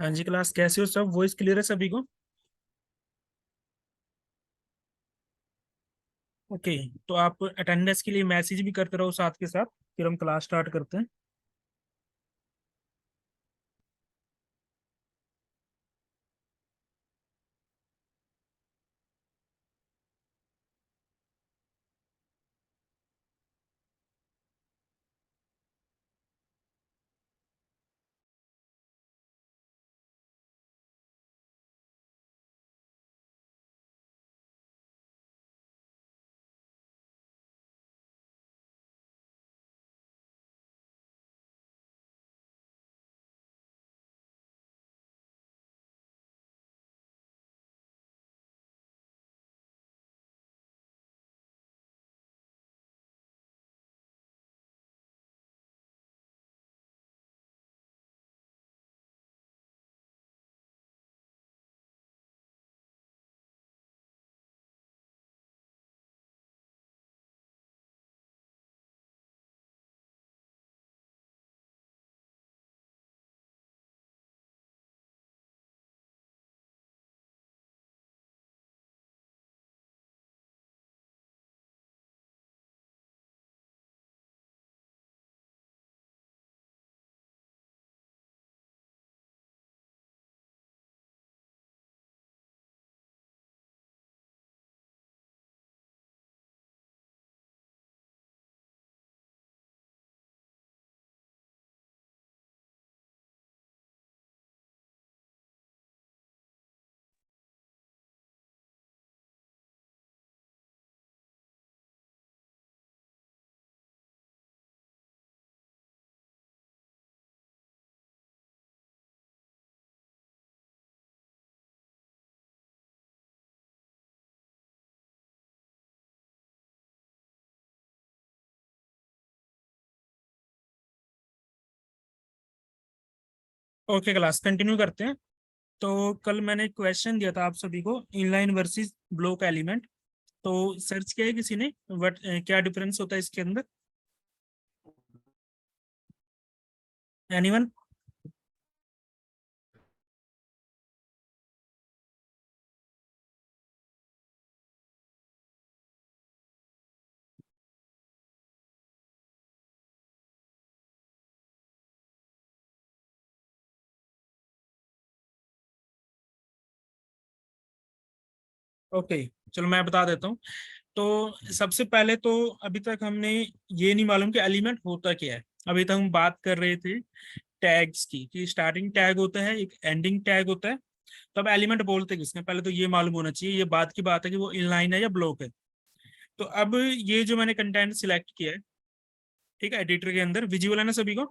हाँ जी क्लास, कैसे हो सब? वॉइस क्लियर है सभी को? ओके। तो आप अटेंडेंस के लिए मैसेज भी करते रहो साथ के साथ, फिर हम क्लास स्टार्ट करते हैं। ओके क्लास, कंटिन्यू करते हैं। तो कल मैंने एक क्वेश्चन दिया था आप सभी को, इनलाइन वर्सेस ब्लॉक एलिमेंट। तो सर्च किया है किसी ने? वट क्या डिफरेंस होता है इसके अंदर? एनीवन? ओके, चलो मैं बता देता हूँ। तो सबसे पहले तो अभी तक हमने ये नहीं मालूम कि एलिमेंट होता क्या है। अभी तक हम बात कर रहे थे टैग्स की, कि स्टार्टिंग टैग होता है, एक एंडिंग टैग होता है। तो अब एलिमेंट बोलते किसने, पहले तो ये मालूम होना चाहिए। ये बात की बात है कि वो इनलाइन है या ब्लॉक है। तो अब ये जो मैंने कंटेंट सिलेक्ट किया है, ठीक है, एडिटर के अंदर विजुअल है ना सभी को।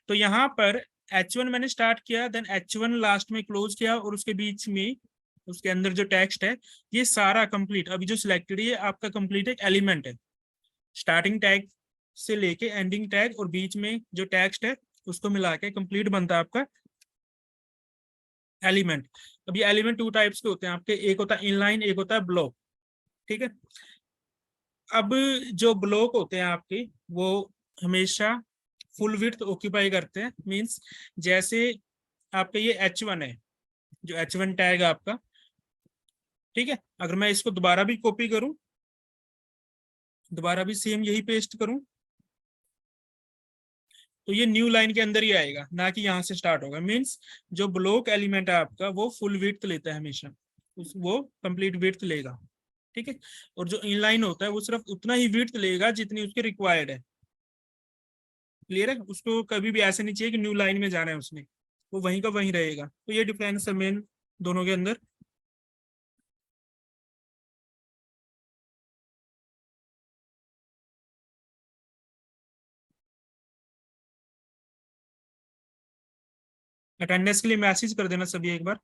तो यहाँ पर H1 मैंने स्टार्ट किया, देन H1 लास्ट में क्लोज किया, और उसके बीच में उसके अंदर जो टेक्स्ट है, ये सारा कंप्लीट अभी जो सिलेक्टेड है, ये आपका कंप्लीट एक एलिमेंट है। स्टार्टिंग टैग से लेके एंडिंग टैग और बीच में जो टेक्स्ट है, उसको मिला के कंप्लीट बनता है आपका एलिमेंट। अब ये एलिमेंट टू टाइप्स के होते हैं आपके, एक होता है इनलाइन, एक होता है ब्लॉक। ठीक है। अब जो ब्लॉक होते हैं आपके, वो हमेशा फुल विड्थ ऑक्यूपाई करते हैं। मींस जैसे आपका ये H1 है, जो H1 टैग है आपका, ठीक है। अगर मैं इसको दोबारा भी कॉपी करूं, दोबारा भी सेम यही पेस्ट करूं, तो ये न्यू लाइन के अंदर ही आएगा, ना कि यहाँ से स्टार्ट होगा। मींस जो ब्लॉक एलिमेंट है आपका, वो फुल विड्थ लेता है हमेशा, वो कंप्लीट विड्थ लेगा। ठीक है। और जो इनलाइन होता है, वो सिर्फ उतना ही विड्थ लेगा जितनी उसकी रिक्वायर्ड है। क्लियर है? उसको कभी भी ऐसे नहीं चाहिए कि न्यू लाइन में जाना है उसने, वो वहीं का वहीं रहेगा। तो ये डिफरेंस है मेन दोनों के अंदर। अटेंडेंस के लिए मैसेज कर देना सभी एक बार।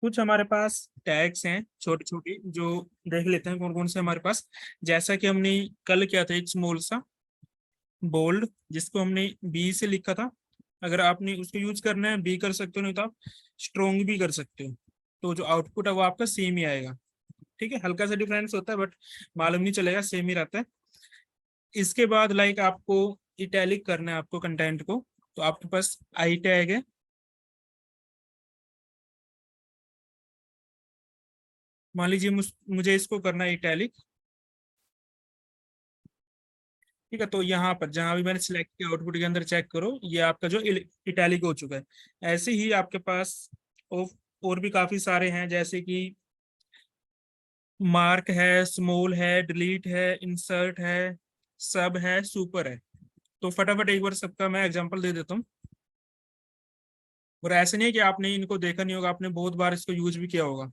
कुछ हमारे पास टैग्स हैं छोटे छोटे, जो देख लेते हैं कौन कौन से हमारे पास। जैसा कि हमने कल किया था, एक स्मॉल सा बोल्ड जिसको हमने बी से लिखा था। अगर आपने उसको यूज करना है बी कर सकते हो, नहीं तो आप स्ट्रोंग भी कर सकते हो। तो जो आउटपुट है वो आपका सेम ही आएगा। ठीक है, हल्का सा डिफरेंस होता है बट मालूम नहीं चलेगा, सेम ही रहता है। इसके बाद लाइक आपको इटैलिक करना है आपको कंटेंट को, तो आपके पास आई टैग है। मान लीजिए मुझे इसको करना है इटैलिक। ठीक है, तो यहाँ पर जहां भी मैंने सिलेक्ट किया आउटपुट के अंदर चेक करो, ये आपका जो इटैलिक हो चुका है। ऐसे ही आपके पास और और भी काफी सारे हैं, जैसे कि मार्क है, स्मॉल है, डिलीट है, इंसर्ट है, सब है, सुपर है। तो फटाफट एक बार सबका मैं एग्जांपल दे देता हूँ। और ऐसे नहीं है कि आपने इनको देखा नहीं होगा, आपने बहुत बार इसको यूज भी किया होगा।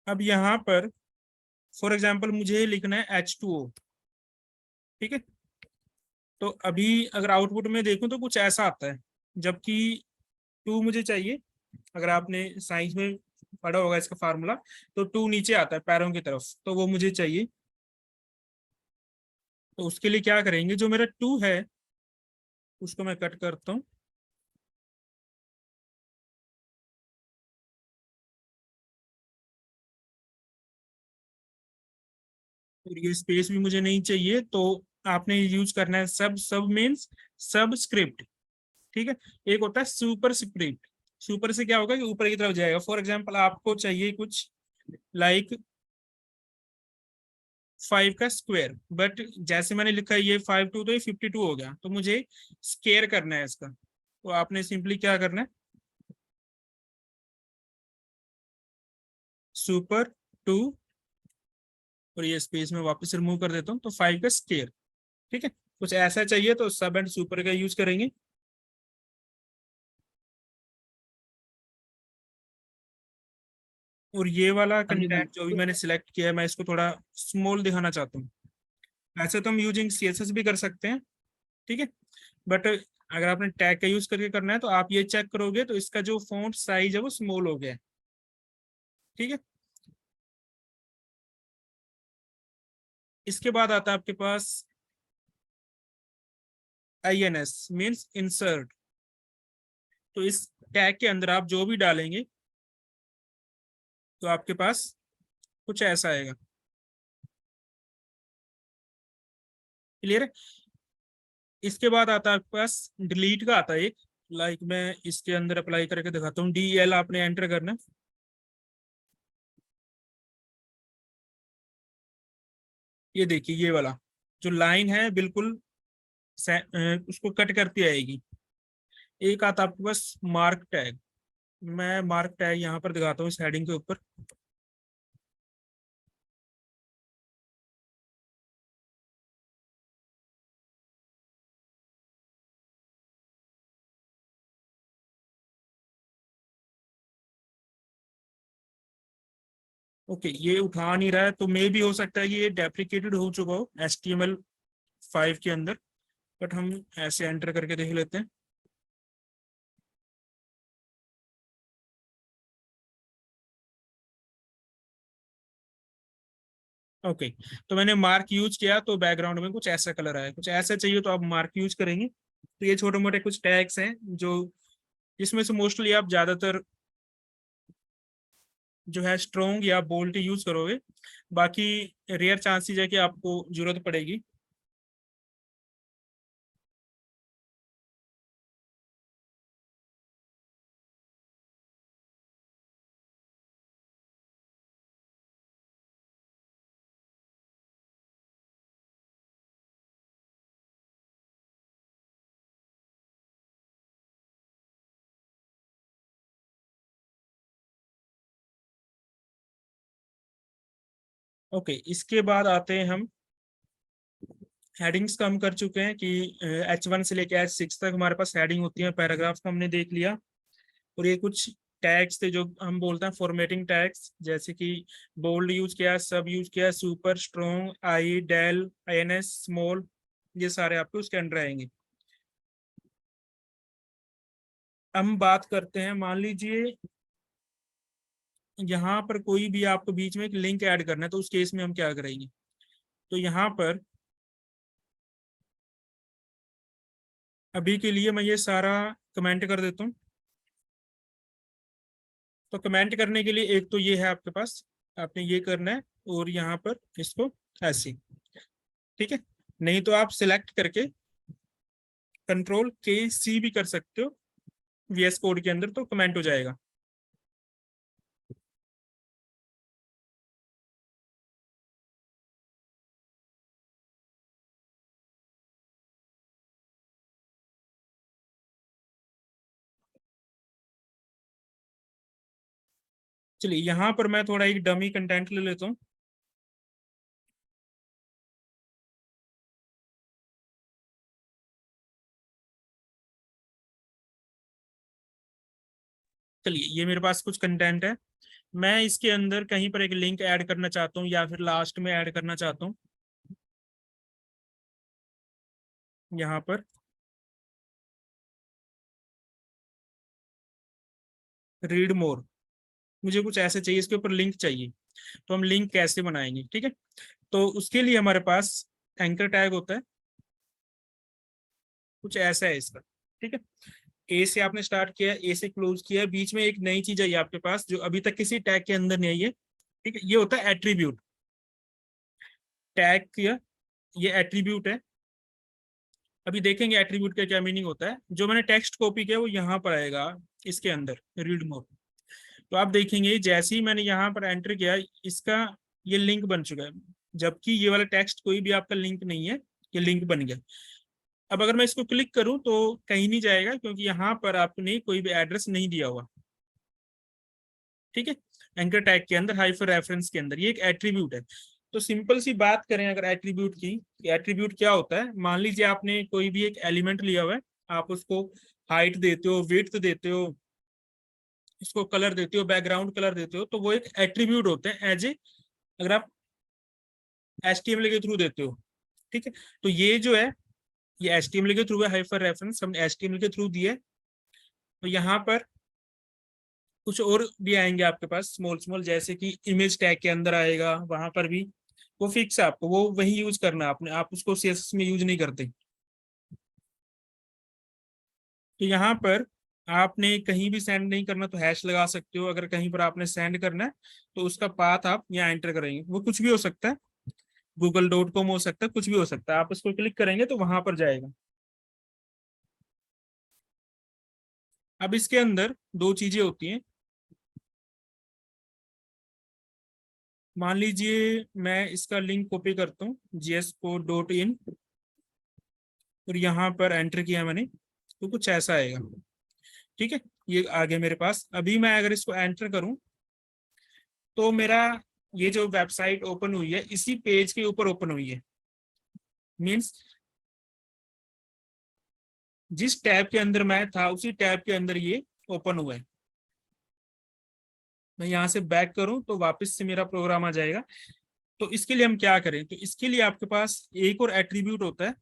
अब यहाँ पर फॉर एग्जाम्पल मुझे लिखना है H2O। ठीक है, तो अभी अगर आउटपुट में देखूं तो कुछ ऐसा आता है, जबकि टू मुझे चाहिए। अगर आपने साइंस में पढ़ा होगा इसका फार्मूला, तो टू नीचे आता है पैरों की तरफ, तो वो मुझे चाहिए। तो उसके लिए क्या करेंगे, जो मेरा टू है उसको मैं कट करता हूँ। और ये स्पेस भी मुझे नहीं चाहिए, तो आपने यूज करना है सब। सब मीन्स सब स्क्रिप्ट। ठीक है, एक होता है सुपर स्क्रिप्ट। सुपर से क्या होगा कि ऊपर की तरफ जाएगा। फॉर एग्जाम्पल आपको चाहिए कुछ लाइक 5 का स्क्वायर, बट जैसे मैंने लिखा है ये 5 2, तो ये 52 हो गया, तो मुझे स्केयर करना है इसका। तो आपने सिंपली क्या करना है, सुपर टू, और ये स्पेस में वापस रिमूव कर देता हूँ, तो 5 का स्केयर। ठीक है, कुछ ऐसा चाहिए तो सब एंड सुपर का यूज करेंगे। और ये वाला हाँ जी कंटेंट भाई। जो भी मैंने सिलेक्ट किया है, मैं इसको थोड़ा स्मॉल दिखाना चाहता हूँ। ऐसे तो हम यूजिंग सीएसएस भी कर सकते हैं। ठीक है, बट अगर आपने टैग का यूज करके करना है तो आप ये चेक करोगे तो इसका जो फॉन्ट साइज है वो स्मॉल हो गया है। ठीक है, इसके बाद आता है आपके पास INS मीन्स इंसर्ट। तो इस टैग के अंदर आप जो भी डालेंगे तो आपके पास कुछ ऐसा आएगा। क्लियर है। इसके बाद आता है आपके पास डिलीट का आता है एक। लाइक मैं इसके अंदर अप्लाई करके दिखाता हूँ। DEL आपने एंटर करना है। ये देखिए ये वाला जो लाइन है बिल्कुल उसको कट करती आएगी। एक आता है आपके पास मार्क टैग। मैं मार्क टैग यहाँ पर दिखाता हूँ इस हेडिंग के ऊपर। ओके, ये उठा नहीं रहा है, तो मे भी हो सकता है कि ये डेप्रिकेटेड हो चुका हो HTML5 के अंदर। बट हम ऐसे एंटर करके देख लेते हैं। ओके, तो मैंने मार्क यूज किया तो बैकग्राउंड में कुछ ऐसा कलर आया। कुछ ऐसा चाहिए तो आप मार्क यूज करेंगे। तो ये छोटे मोटे कुछ टैग्स हैं जो, जिसमें से मोस्टली आप ज्यादातर जो है स्ट्रोंग या बोल्ट यूज करोगे। बाकी रेयर चांसेस है कि आपको जरूरत पड़ेगी। ओके, इसके बाद आते हैं हम हेडिंग्स का। हम कर चुके हैं कि H1 से लेके H6 तक हमारे पास हेडिंग होती है। पैराग्राफ का हमने देख लिया। और ये कुछ टैग्स थे जो हम बोलते हैं फॉर्मेटिंग टैग्स, जैसे कि बोल्ड यूज किया, सब यूज किया, सुपर, स्ट्रॉन्ग, आई, डेल, INS, स्मॉल, ये सारे आपके उसके अंडर आएंगे। हम बात करते हैं, मान लीजिए यहाँ पर कोई भी आपको बीच में एक लिंक ऐड करना है, तो उस केस में हम क्या करेंगे? तो यहाँ पर अभी के लिए मैं ये सारा कमेंट कर देता हूँ। तो कमेंट करने के लिए एक तो ये है आपके पास, आपने ये करना है और यहाँ पर इसको ऐसे, ठीक है। नहीं तो आप सिलेक्ट करके Ctrl+K+C भी कर सकते हो VS कोड के अंदर, तो कमेंट हो जाएगा। चलिए यहाँ पर मैं थोड़ा एक डमी कंटेंट ले लेता हूँ। चलिए ये मेरे पास कुछ कंटेंट है, मैं इसके अंदर कहीं पर एक लिंक ऐड करना चाहता हूँ या फिर लास्ट में ऐड करना चाहता हूँ। यहाँ पर रीड मोर, मुझे कुछ ऐसे चाहिए, इसके ऊपर लिंक चाहिए। तो हम लिंक कैसे बनाएंगे? ठीक है, तो उसके लिए हमारे पास एंकर टैग होता है, कुछ ऐसा है इसका। ठीक है, ए से आपने स्टार्ट किया, ए से क्लोज किया, बीच में एक नई चीज आई आपके पास जो अभी तक किसी टैग के अंदर नहीं आई है। ठीक है, ये होता है एट्रीब्यूट। टैग किया, ये एट्रीब्यूट है। अभी देखेंगे एट्रीब्यूट का क्या मीनिंग होता है। जो मैंने टेक्स्ट कॉपी किया वो यहाँ पर आएगा इसके अंदर रीड मोर। तो आप देखेंगे जैसे ही मैंने यहाँ पर एंटर किया, इसका ये लिंक बन चुका है, जबकि ये वाला टेक्स्ट कोई भी आपका लिंक नहीं है, ये लिंक बन गया। अब अगर मैं इसको क्लिक करूं तो कहीं नहीं जाएगा, क्योंकि यहाँ पर आपने कोई भी एड्रेस नहीं दिया हुआ। ठीक है, एंकर टैग के अंदर हाइफर रेफरेंस के अंदर ये एक एट्रीब्यूट है। तो सिंपल सी बात करें अगर एट्रीब्यूट की, एट्रीब्यूट क्या होता है? मान लीजिए आपने कोई भी एक एलिमेंट लिया हुआ है, आप उसको हाइट देते हो, विड्थ देते हो, इसको कलर देते हो, बैकग्राउंड कलर देते हो, तो वो एक एट्रीब्यूट होते हैं एज ए, अगर आप HTML के थ्रू देते हो। ठीक है, तो ये जो है ये HTML के थ्रू है, हाइपर रेफरेंस हमने HTML के थ्रू दिए। तो यहाँ पर कुछ और भी आएंगे आपके पास स्मॉल स्मॉल, जैसे कि इमेज टैग के अंदर आएगा, वहां पर भी वो फिक्स है, आपको वो वही यूज करना है आपने, आप उसको CSS में यूज नहीं करते। तो यहाँ पर आपने कहीं भी सेंड नहीं करना तो हैश लगा सकते हो, अगर कहीं पर आपने सेंड करना है तो उसका पाथ आप यहाँ एंटर करेंगे, वो कुछ भी हो सकता है, google.com हो सकता है, कुछ भी हो सकता है। आप उसको क्लिक करेंगे तो वहां पर जाएगा। अब इसके अंदर दो चीजें होती हैं। मान लीजिए मैं इसका लिंक कॉपी करता हूँ gscode.in और यहाँ पर एंटर किया मैंने, तो कुछ ऐसा आएगा। ठीक है, ये आगे मेरे पास, अभी मैं अगर इसको एंटर करूं तो मेरा ये जो वेबसाइट ओपन हुई है इसी पेज के ऊपर ओपन हुई है। मींस जिस टैब के अंदर मैं था उसी टैब के अंदर ये ओपन हुआ है। मैं यहाँ से बैक करूं तो वापस से मेरा प्रोग्राम आ जाएगा। तो इसके लिए हम क्या करें? तो इसके लिए आपके पास एक और एट्रीब्यूट होता है,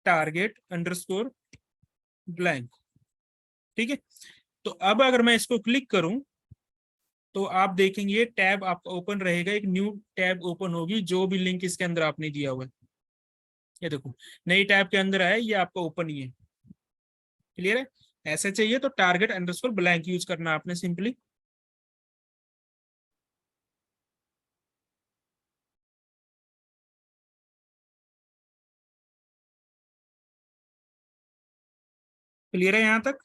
target_blank। ठीक है, तो अब अगर मैं इसको क्लिक करूं तो आप देखेंगे टैब आपका ओपन रहेगा, एक न्यू टैब ओपन होगी, जो भी लिंक इसके अंदर आपने दिया हुआ है। ये देखो नई टैब के अंदर है, ये आपका ओपन ही है। क्लियर है? ऐसे चाहिए तो target_blank यूज करना आपने सिंपली। क्लियर है यहाँ तक?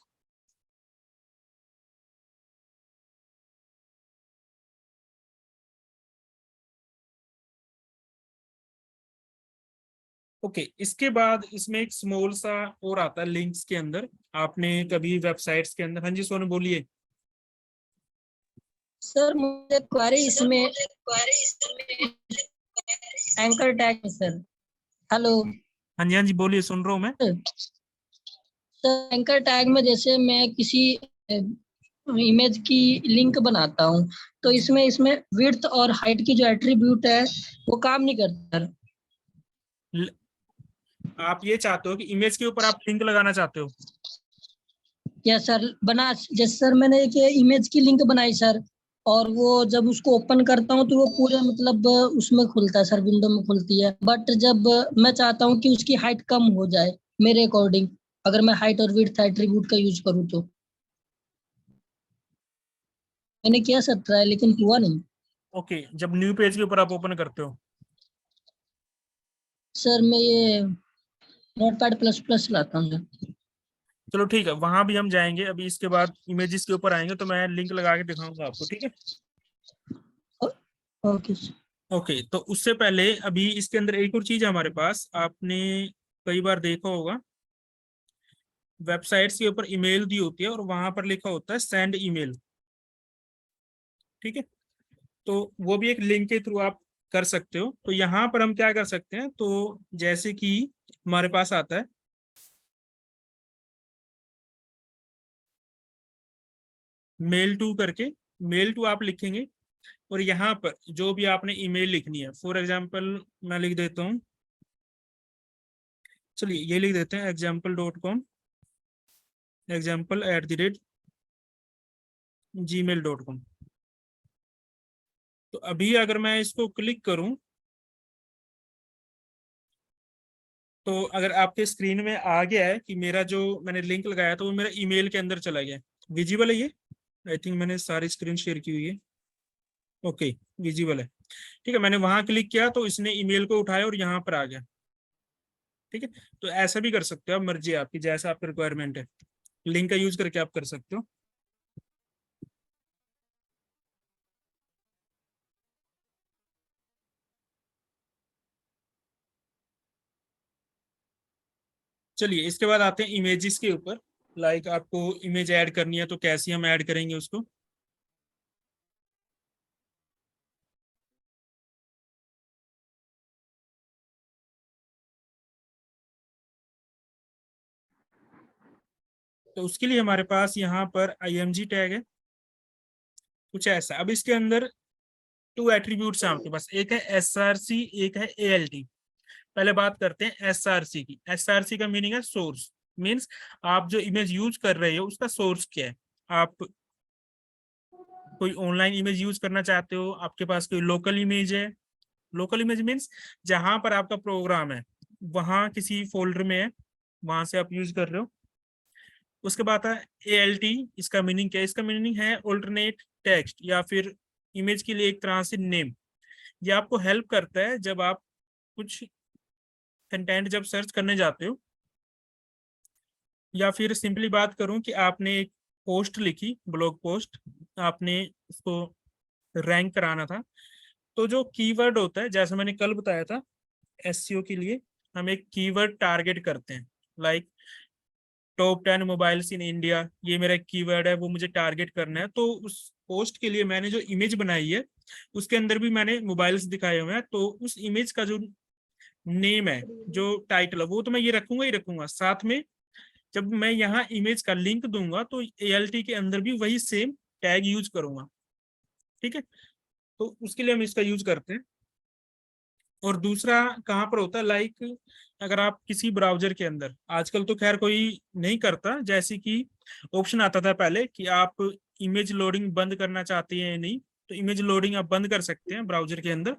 ओके, इसके बाद इसमें एक स्मॉल सा और आता है लिंक्स के अंदर। आपने कभी वेबसाइट्स के अंदर, हाँ जी सोनू बोलिए। सर मुझे क्वेरी इसमें एंकर टैग सर। हेलो। हाँ जी बोलिए, सुन रहा हूँ मैं। सर एंकर टैग में जैसे मैं किसी इमेज की लिंक बनाता हूँ तो इसमें इसमें विड्थ और हाइट की जो एट्रीब्यूट है वो काम नहीं करता। आप ये चाहते हो कि इमेज के ऊपर आप लिंक लगाना चाहते हो? यस सर, बना जैसे सर मैंने एक इमेज की लिंक बनाई सर, और वो जब उसको ओपन करता हूँ तो वो पूरे मतलब उसमें खुलता है सर, विंडो में खुलती है। बट जब मैं चाहता हूँ कि उसकी हाइट कम हो जाए मेरे अकॉर्डिंग, अगर मैं हाइट और विड्थ एट्रीब्यूट का यूज करूँ तो। मैंने किया सर ट्राई, लेकिन हुआ नहीं। ओके, जब न्यू पेज के ऊपर आप ओपन करते हो? सर मैं ये नोटपैड प्लस प्लस चलाता हूँ सर। चलो ठीक है, वहां भी हम जाएंगे। अभी इसके बाद इमेजेस के ऊपर आएंगे तो मैं लिंक लगा के दिखाऊंगा आपको, ठीक है? Okay sir. ओके, तो उससे पहले अभी इसके अंदर एक और चीज है हमारे पास, आपने कई बार देखा होगा, वेबसाइट्स के ऊपर ईमेल दी होती है और वहां पर लिखा होता है सेंड ईमेल, ठीक है? तो वो भी एक लिंक के थ्रू आप कर सकते हो। तो यहाँ पर हम क्या कर सकते हैं, तो जैसे कि हमारे पास आता है मेल टू करके, मेल टू आप लिखेंगे और यहाँ पर जो भी आपने ईमेल लिखनी है, फॉर एग्जांपल मैं लिख देता हूँ, चलिए ये लिख देते हैं example.com, example@gmail.com। तो अभी अगर मैं इसको क्लिक करूं तो अगर आपके स्क्रीन में आ गया है कि मेरा जो मैंने लिंक लगाया तो वो मेरा ईमेल के अंदर चला गया, विजिबल है ये? आई थिंक मैंने सारी स्क्रीन शेयर की हुई है। ओके, विजिबल है। ठीक है, मैंने वहां क्लिक किया तो इसने ईमेल को उठाया और यहाँ पर आ गया, ठीक है? तो ऐसा भी कर सकते हो आप, मर्जी है आपकी, जैसा आपकी रिक्वायरमेंट है, लिंक का यूज करके आप कर सकते हो। चलिए इसके बाद आते हैं इमेजेस के ऊपर। लाइक आपको इमेज ऐड करनी है तो कैसे हम ऐड करेंगे उसको? तो उसके लिए हमारे पास यहाँ पर img टैग है, कुछ ऐसा। अब इसके अंदर टू एट्रीब्यूट्स हैं आपके पास, एक है एसआरसी, एक है एएलटी। पहले बात करते हैं एसआरसी की। एसआरसी का मीनिंग है सोर्स, मीन्स आप जो इमेज यूज कर रहे हो उसका सोर्स क्या है। आप कोई ऑनलाइन इमेज यूज करना चाहते हो, आपके पास कोई लोकल इमेज है, लोकल इमेज मीन्स जहां पर आपका प्रोग्राम है वहां किसी फोल्डर में है, वहां से आप यूज कर रहे हो। उसके बाद है एएलटी। इसका मीनिंग क्या है? इसका मीनिंग है ऑल्टरनेट टेक्स्ट, या फिर इमेज के लिए एक तरह से नेम। ये आपको हेल्प करता है जब आप कुछ कंटेंट जब सर्च करने जाते हो, या फिर सिंपली बात करूं कि आपने एक पोस्ट लिखी, ब्लॉग पोस्ट, आपने उसको रैंक कराना था। तो जो कीवर्ड होता है, जैसे मैंने कल बताया था, एसईओ के लिए हम एक कीवर्ड टारगेट करते हैं। Like top 10 mobiles in India, ये मेरा कीवर्ड है, वो मुझे टारगेट करना है। तो उस पोस्ट के लिए मैंने जो इमेज बनाई है उसके अंदर भी मैंने मोबाइल्स दिखाए हुए हैं। तो उस इमेज का जो नेम है, जो टाइटल है, वो तो मैं ये रखूंगा ही रखूंगा। साथ में जब मैं यहाँ इमेज का लिंक दूंगा तो एएलटी के अंदर भी वही सेम टैग यूज करूंगा, ठीक है? तो उसके लिए हम इसका यूज करते हैं। और दूसरा कहाँ पर होता है, लाइक अगर आप किसी ब्राउजर के अंदर, आजकल तो खैर कोई नहीं करता, जैसे कि ऑप्शन आता था पहले कि आप इमेज लोडिंग बंद करना चाहते हैं या नहीं, तो इमेज लोडिंग आप बंद कर सकते हैं ब्राउजर के अंदर।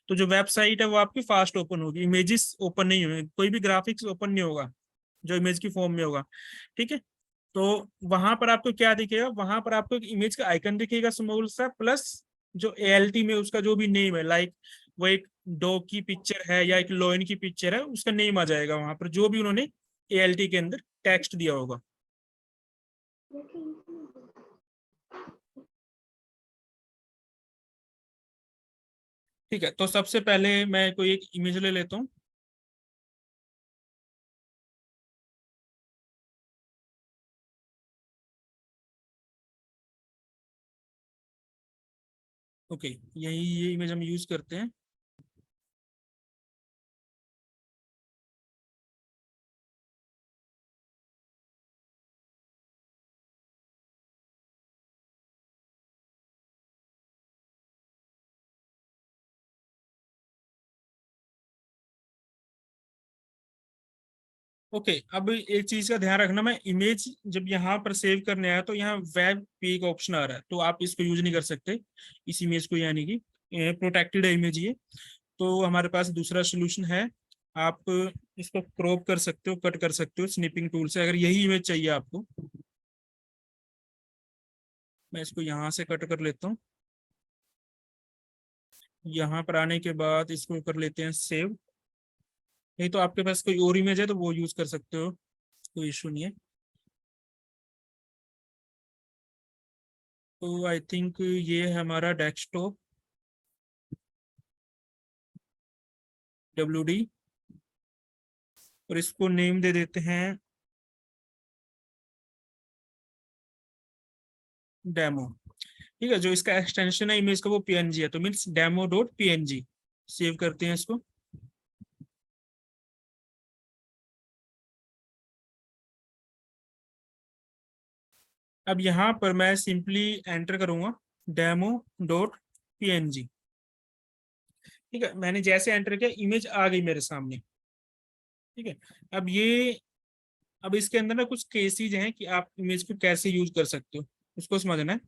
तो जो वेबसाइट है वो आपकी फास्ट ओपन होगी, इमेजेस ओपन नहीं होंगे, कोई भी ग्राफिक्स ओपन नहीं होगा जो इमेज की फॉर्म में होगा, ठीक है? तो वहां पर आपको क्या दिखेगा, वहां पर आपको एक इमेज का आइकन दिखेगा स्मॉल सा, प्लस जो एएलटी में उसका जो भी नेम है, लाइक वो एक डॉग की पिक्चर है या एक लॉयन की पिक्चर है, उसका नेम आ जाएगा वहां पर, जो भी उन्होंने एएलटी के अंदर टेक्स्ट दिया होगा। ठीक है, तो सबसे पहले मैं कोई एक इमेज ले लेता हूँ। ओके, यही ये इमेज हम यूज करते हैं। ओके, अब एक चीज का ध्यान रखना, मैं इमेज जब यहाँ पर सेव करने आया तो यहाँ वेब पे का ऑप्शन आ रहा है, तो आप इसको यूज नहीं कर सकते इस इमेज को, यानी कि प्रोटेक्टेड है इमेज ये। तो हमारे पास दूसरा सोल्यूशन है, आप इसको क्रॉप कर सकते हो, कट कर सकते हो स्निपिंग टूल से, अगर यही इमेज चाहिए आपको। मैं इसको यहाँ से कट कर लेता हूँ, यहाँ पर आने के बाद इसको कर लेते हैं सेव। नहीं तो आपके पास कोई और इमेज है तो वो यूज कर सकते हो, कोई इशू नहीं है। तो आई थिंक ये है हमारा डेस्कटॉप WD, और इसको नेम दे देते हैं डेमो। ठीक है, जो इसका एक्सटेंशन है इमेज का वो PNG है, तो मीन्स demo.png। सेव करते हैं इसको। अब यहाँ पर मैं सिंपली एंटर करूंगा demo.png। ठीक है, मैंने जैसे एंटर किया इमेज आ गई मेरे सामने। ठीक है, अब ये, अब इसके अंदर ना कुछ केसेज हैं कि आप इमेज को कैसे यूज कर सकते हो, उसको समझना है।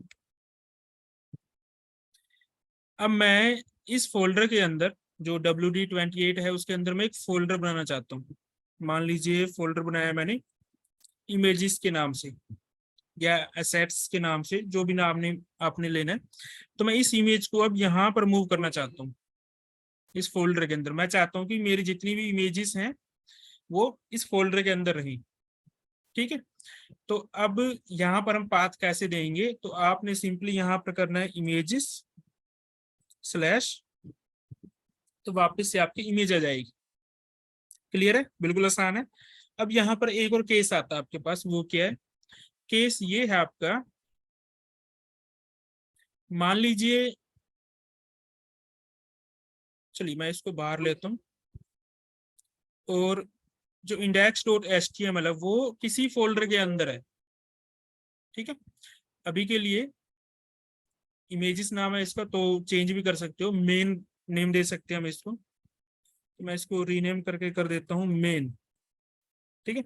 अब मैं इस फोल्डर के अंदर जो WD28 है उसके अंदर मैं एक फोल्डर बनाना चाहता हूँ। मान लीजिए फोल्डर बनाया मैंने इमेजेस के नाम से या एसेट्स के नाम से, जो भी नाम ने आपने लेना है। तो मैं इस इमेज को अब यहाँ पर मूव करना चाहता हूँ। इस फोल्डर के अंदर मैं चाहता हूँ कि मेरी जितनी भी इमेजेस हैं वो इस फोल्डर के अंदर रही। ठीक है, तो अब यहाँ पर हम पाथ कैसे देंगे, तो आपने सिंपली यहाँ पर करना है इमेजेस स्लैश, तो वापस से आपकी इमेज आ जाएगी। क्लियर है, बिल्कुल आसान है। अब यहाँ पर एक और केस आता है आपके पास, वो क्या है, केस ये है आपका, मान लीजिए, चलिए मैं इसको बाहर लेता हूँ, और जो index.html है वो किसी फोल्डर के अंदर है। ठीक है, अभी के लिए इमेजेस नाम है इसका, तो चेंज भी कर सकते हो, मेन नेम दे सकते हैं हम इसको, तो मैं इसको रीनेम करके कर देता हूँ मेन। ठीक है,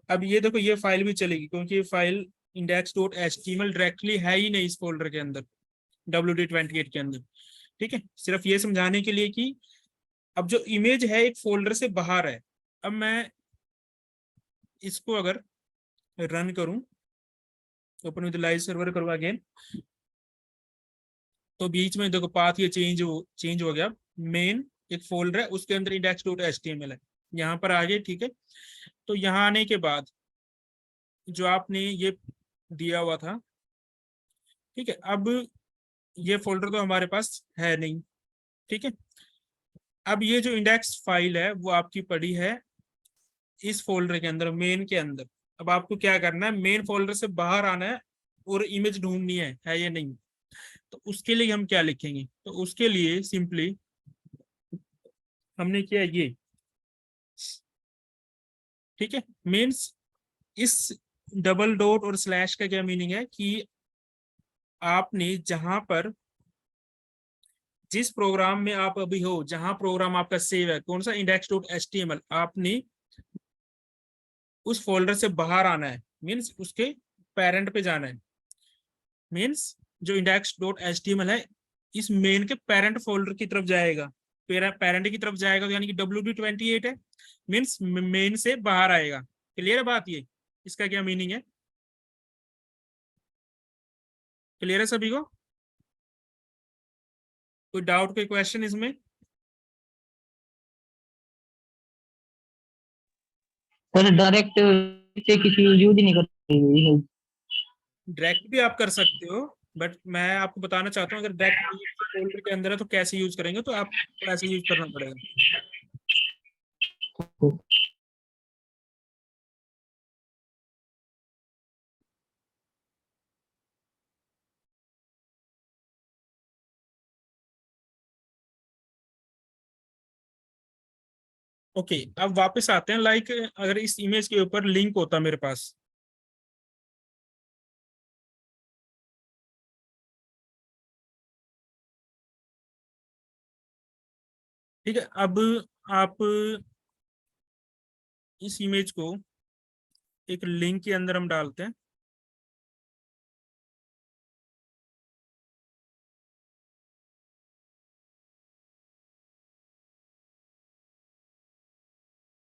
अब ये देखो ये फाइल भी चलेगी, क्योंकि ये फाइल index.html डायरेक्टली है ही नहीं इस फोल्डर के अंदर, WD28 के अंदर। ठीक है, सिर्फ ये समझाने के लिए कि अब जो इमेज है एक फोल्डर से बाहर है। अब मैं इसको अगर रन करूं, ओपन विद लाइव सर्वर करूँ अगेन, तो बीच में देखो पाथ ये चेंज हो गया। मेन एक फोल्डर है उसके अंदर index.html है, यहाँ पर आ गए। ठीक है, तो यहाँ आने के बाद जो आपने ये दिया हुआ था, ठीक है, अब ये फोल्डर तो हमारे पास है नहीं। ठीक है, अब ये जो इंडेक्स फाइल है वो आपकी पड़ी है इस फोल्डर के अंदर, मेन के अंदर। अब आपको क्या करना है, मेन फोल्डर से बाहर आना है और इमेज ढूंढनी है या नहीं। तो उसके लिए हम क्या लिखेंगे, तो उसके लिए सिंपली हमने किया ये। ठीक है, मीन्स इस डबल डॉट और स्लैश का क्या मीनिंग है कि आपने जहां पर, जिस प्रोग्राम में आप अभी हो, जहां प्रोग्राम आपका सेव है, कौन सा, index.html, आपने उस फोल्डर से बाहर आना है, मीन्स उसके पेरेंट पे जाना है। मीन्स जो index.html है इस मेन के पेरेंट फोल्डर की तरफ जाएगा, पेरेंट की तरफ जाएगा, तो यानी कि WD28 है, मीन्स मेन से बाहर आएगा। क्लियर है बात, ये इसका क्या मीनिंग है, क्लियर है सभी को, कोई डाउट, कोई क्वेश्चन इसमें? सर डायरेक्ट से किसी यूज ही नहीं कर रही है। डायरेक्ट भी आप कर सकते हो, बट मैं आपको बताना चाहता हूँ अगर डायरेक्ट फोल्डर के अंदर है तो कैसे यूज करेंगे, तो आपको ऐसे यूज करना पड़ेगा। ओके, अब वापस आते हैं, लाइक अगर इस इमेज के ऊपर लिंक होता मेरे पास, ठीक है, अब आप इस इमेज को एक लिंक के अंदर हम डालते हैं।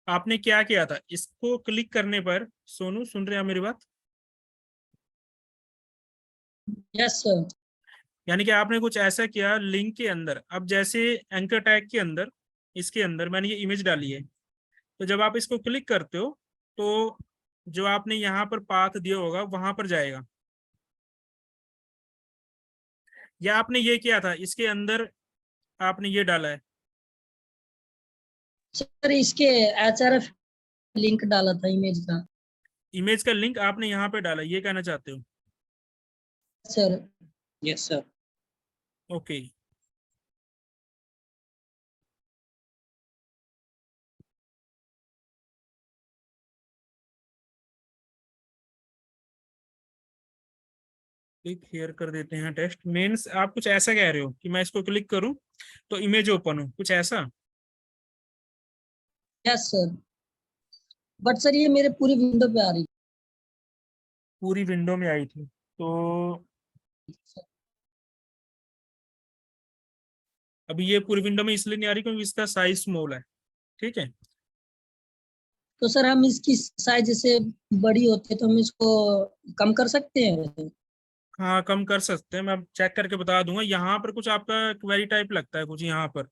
आपने क्या किया था, इसको क्लिक करने पर, सोनू सुन रहे हैं मेरी बात? Yes sir. यानी कि आपने कुछ ऐसा किया लिंक के अंदर। अब जैसे एंकर टैग के अंदर, इसके अंदर मैंने ये इमेज डाली है, तो जब आप इसको क्लिक करते हो तो जो आपने यहाँ पर पाथ दिया होगा वहां पर जाएगा। या आपने ये किया था, इसके अंदर आपने ये डाला है, सर इसके HRF लिंक डाला था इमेज का। इमेज का लिंक आपने यहाँ पे डाला, ये कहना चाहते हो? Sir yes sir. Okay. Click here कर देते हैं टेस्ट मीन्स आप कुछ ऐसा कह रहे हो कि मैं इसको क्लिक करूं तो इमेज ओपन हो, कुछ ऐसा? Yes sir. बट सर ये मेरे पूरी विंडो पे आ रही पूरी विंडो में आई थी तो है। अभी ये पूरी विंडो में इसलिए नहीं आ रही क्योंकि इसका साइज स्मॉल है, ठीक है। तो सर हम इसकी साइज जैसे बड़ी होती है तो हम इसको कम कर सकते हैं? हाँ कम कर सकते हैं, मैं चेक करके बता दूंगा। यहाँ पर कुछ आपका क्वेरी टाइप लगता है कुछ यहाँ पर,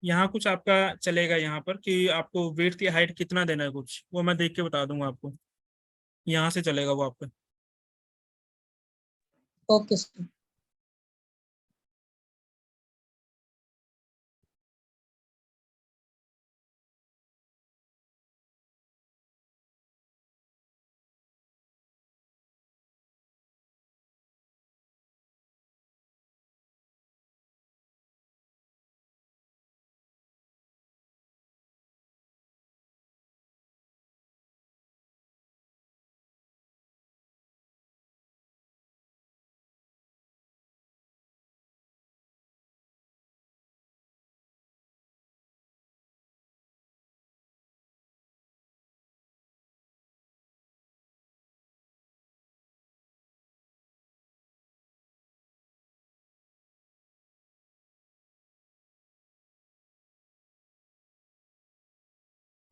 यहाँ कुछ आपका चलेगा यहाँ पर कि आपको वेट की हाइट कितना देना है, कुछ वो मैं देख के बता दूंगा आपको। यहाँ से चलेगा वो आपका। Okay sir.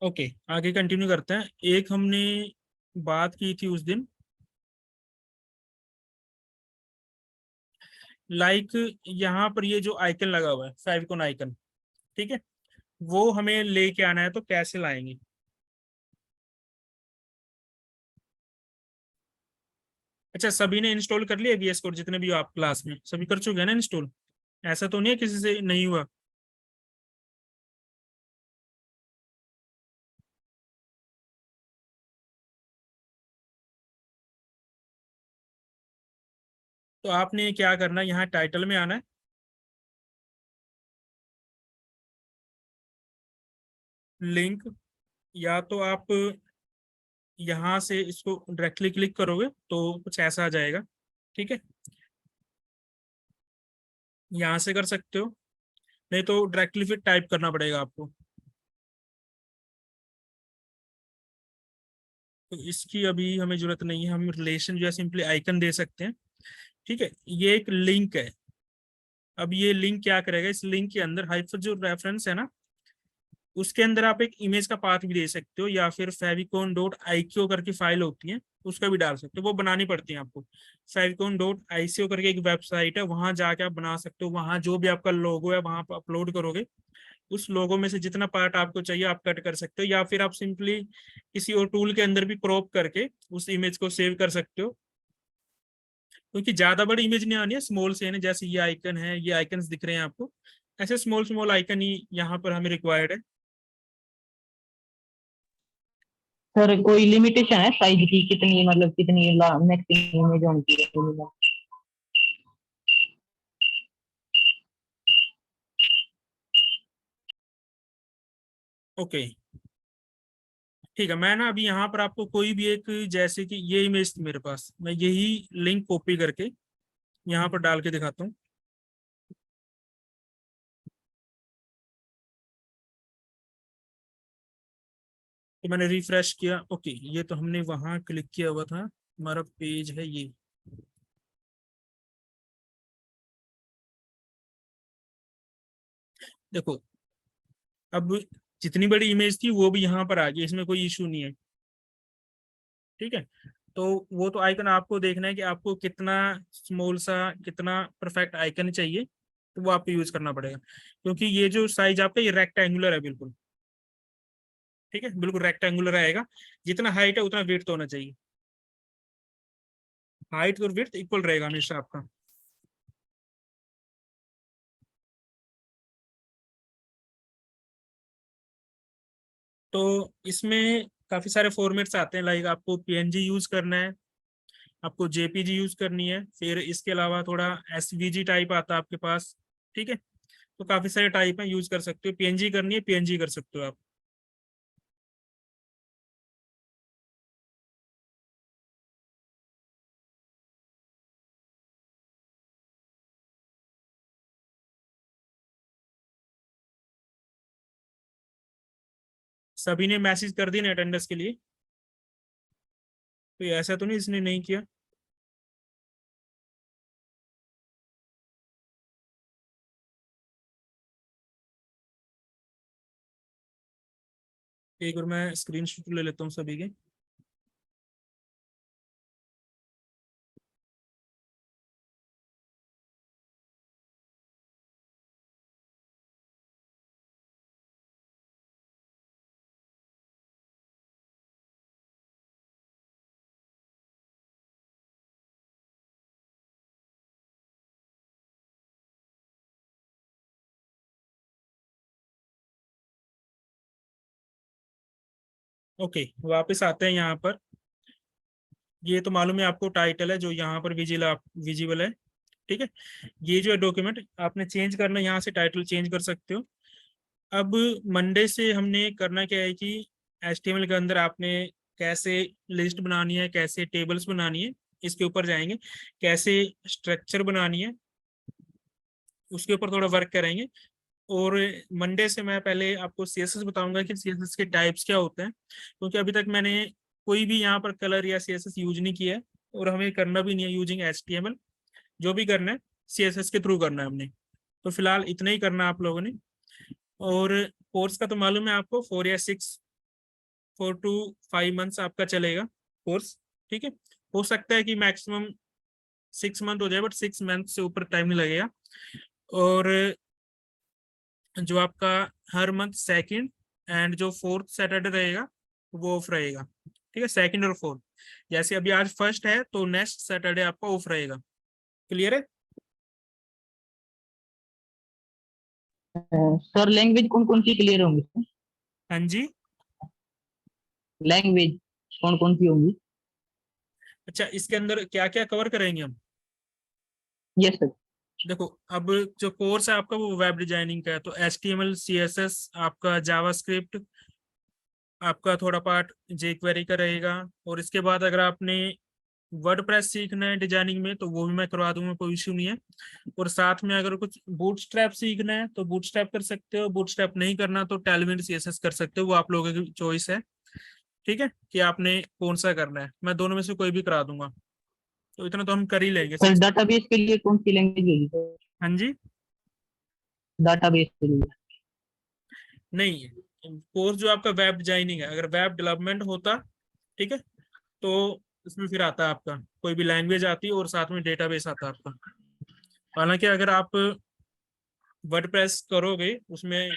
ओके आगे कंटिन्यू करते हैं। एक हमने बात की थी उस दिन, लाइक यहाँ पर ये जो आइकन लगा हुआ है फेविकोन आइकन, ठीक है, वो हमें लेके आना है, तो कैसे लाएंगे? अच्छा सभी ने इंस्टॉल कर लिया VS कोड, जितने भी हो आप क्लास में सभी कर चुके हैं ना इंस्टॉल? ऐसा तो नहीं है किसी से नहीं हुआ? तो आपने क्या करना है, यहाँ टाइटल में आना है, लिंक, या तो आप यहाँ से इसको डायरेक्टली क्लिक करोगे तो कुछ ऐसा आ जाएगा, ठीक है, यहाँ से कर सकते हो, नहीं तो डायरेक्टली फिर टाइप करना पड़ेगा आपको। तो इसकी अभी हमें जरूरत नहीं है, हम रिलेशन जो है सिंपली आइकन दे सकते हैं, ठीक है। ये एक लिंक है। अब ये लिंक क्या करेगा, इस लिंक के अंदर हाइपर जो रेफरेंस है ना, उसके अंदर आप एक इमेज का पाथ भी दे सकते हो, या फिर favicon.ico करके फाइल होती है उसका भी डाल सकते हो, वो बनानी पड़ती है आपको। favicon.ico करके एक वेबसाइट है, वहां जाके आप बना सकते हो, वहां जो भी आपका लोगो है वहां पर अपलोड करोगे, उस लोगो में से जितना पार्ट आपको चाहिए आप कट कर सकते हो, या फिर आप सिंपली किसी और टूल के अंदर भी क्रॉप करके उस इमेज को सेव कर सकते हो। क्योंकि ज्यादा बड़ी इमेज नहीं आनी है, स्मॉल से है, जैसे ये आइकन है, ये आइकन्स दिख रहे हैं आपको, ऐसे स्मॉल स्मॉल आइकन ही यहाँ पर हमें रिक्वायर्ड है। सर कोई लिमिटेशन है साइज की, कितनी मतलब कितनी मैक्सिमम में जो होनी चाहिए? ओके ठीक है, मैं ना अभी यहाँ पर आपको कोई भी एक, जैसे कि ये इमेज थी मेरे पास, मैं यही लिंक कॉपी करके यहाँ पर डाल के दिखाता हूँ। तो मैंने रिफ्रेश किया। ओके, ये तो हमने वहां क्लिक किया हुआ था, हमारा पेज है ये। देखो अब जितनी बड़ी इमेज थी वो भी यहाँ पर आ गई, इसमें कोई इशू नहीं है। ठीक है, तो वो तो आइकन आपको देखना है कि आपको कितना स्मॉल सा, कितना परफेक्ट आइकन चाहिए, तो वो आपको यूज करना पड़ेगा, क्योंकि ये जो साइज आपका ये रेक्टेंगुलर है बिल्कुल। ठीक है, बिल्कुल रेक्टेंगुलर आएगा, जितना हाइट है उतना विड्थ होना चाहिए। हाइट और विड्थ इक्वल रहेगा हमेशा आपका। तो इसमें काफी सारे फॉर्मेट्स आते हैं, लाइक आपको पीएनजी यूज करना है, आपको जेपीजी यूज करनी है, फिर इसके अलावा थोड़ा एसवीजी टाइप आता है आपके पास। ठीक है, तो काफी सारे टाइप हैं, यूज कर सकते हो। पीएनजी करनी है पीएनजी कर सकते हो आप। सभी ने मैसेज कर दी ना अटेंडेंस के लिए? तो ये ऐसा तो नहीं इसने नहीं किया? एक बार मैं स्क्रीनशॉट ले लेता हूँ सभी के। ओके, वापस आते हैं यहाँ पर। ये तो मालूम है आपको, टाइटल है जो यहाँ पर विजिबल है। ठीक है, ये जो है डॉक्यूमेंट आपने चेंज करना है, यहाँ से टाइटल चेंज कर सकते हो। अब मंडे से हमने करना क्या है कि HTML के अंदर आपने कैसे लिस्ट बनानी है, कैसे टेबल्स बनानी है, इसके ऊपर जाएंगे। कैसे स्ट्रक्चर बनानी है, उसके ऊपर थोड़ा वर्क करेंगे। और मंडे से मैं पहले आपको CSS बताऊंगा कि CSS के टाइप्स क्या होते हैं, क्योंकि अभी तक मैंने कोई भी यहाँ पर कलर या CSS यूज नहीं किया है, और हमें करना भी नहीं है यूजिंग HTML। जो भी करना है CSS के थ्रू करना है हमने। तो फिलहाल इतना ही करना है आप लोगों ने। और कोर्स का तो मालूम है आपको, 4 to 5 मंथ्स आपका चलेगा कोर्स। ठीक है, हो सकता है कि मैक्सिमम 6 मंथ हो जाए, बट 6 मंथ से ऊपर टाइम नहीं लगेगा। और जो आपका हर मंथ सेकंड एंड जो फोर्थ सैटरडे रहेगा वो ऑफ रहेगा। ठीक है, सेकंड और फोर्थ। जैसे अभी आज फर्स्ट है तो नेक्स्ट सैटरडे आपका ऑफ रहेगा। क्लियर है? सर लैंग्वेज कौन कौन सी क्लियर होंगी सर? हाँ जी। लैंग्वेज कौन कौन सी होंगी? अच्छा, इसके अंदर क्या क्या कवर करेंगे हम? Yes sir. देखो, अब जो कोर्स है आपका वो वेब डिजाइनिंग का है, तो HTML CSS, आपका जावास्क्रिप्ट, आपका थोड़ा पार्ट jQuery का रहेगा। और इसके बाद अगर आपने वर्डप्रेस सीखना है डिजाइनिंग में तो वो भी मैं करवा दूंगा, कोई इशू नहीं है। और साथ में अगर कुछ बूटस्ट्रैप सीखना है तो बूटस्ट्रैप कर सकते हो, बूटस्ट्रैप नहीं करना तो टैलविंड CSS कर सकते हो, वो आप लोगों की चॉइस है। ठीक है, कि आपने कौन सा करना है, मैं दोनों में से कोई भी करा दूंगा। तो इतना तो हम कर ही लेंगे सर 6। डाटाबेस के लिए कौन सी लैंग्वेज होगी सर? हाँ जी। डाटाबेस के लिए? नहीं, कोर्स जो आपका वेब डिजाइनिंग है, अगर वेब डेवलपमेंट होता, ठीक है, तो इसमें फिर आता है आपका कोई भी लैंग्वेज आती है और साथ में डेटाबेस आता है आपका। हालांकि अगर आप वर्डप्रेस करोगे, उसमें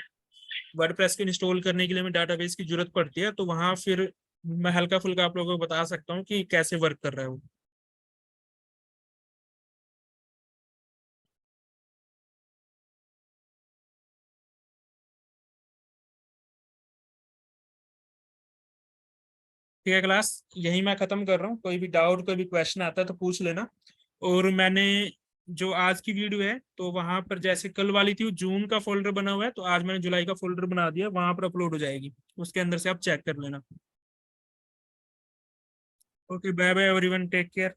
वर्डप्रेस को इंस्टॉल करने के लिए हमें डाटाबेस की जरूरत पड़ती है, तो वहां फिर मैं हल्का फुल्का आप लोगों को बता सकता हूँ कि कैसे वर्क कर रहा है वो। ठीक है क्लास, यही मैं खत्म कर रहा हूँ। कोई भी डाउट, कोई भी क्वेश्चन आता है तो पूछ लेना। और मैंने जो आज की वीडियो है तो वहां पर जैसे कल वाली थी वो जून का फोल्डर बना हुआ है, तो आज मैंने जुलाई का फोल्डर बना दिया, वहां पर अपलोड हो जाएगी, उसके अंदर से आप चेक कर लेना। Okay, bye bye everyone, take care.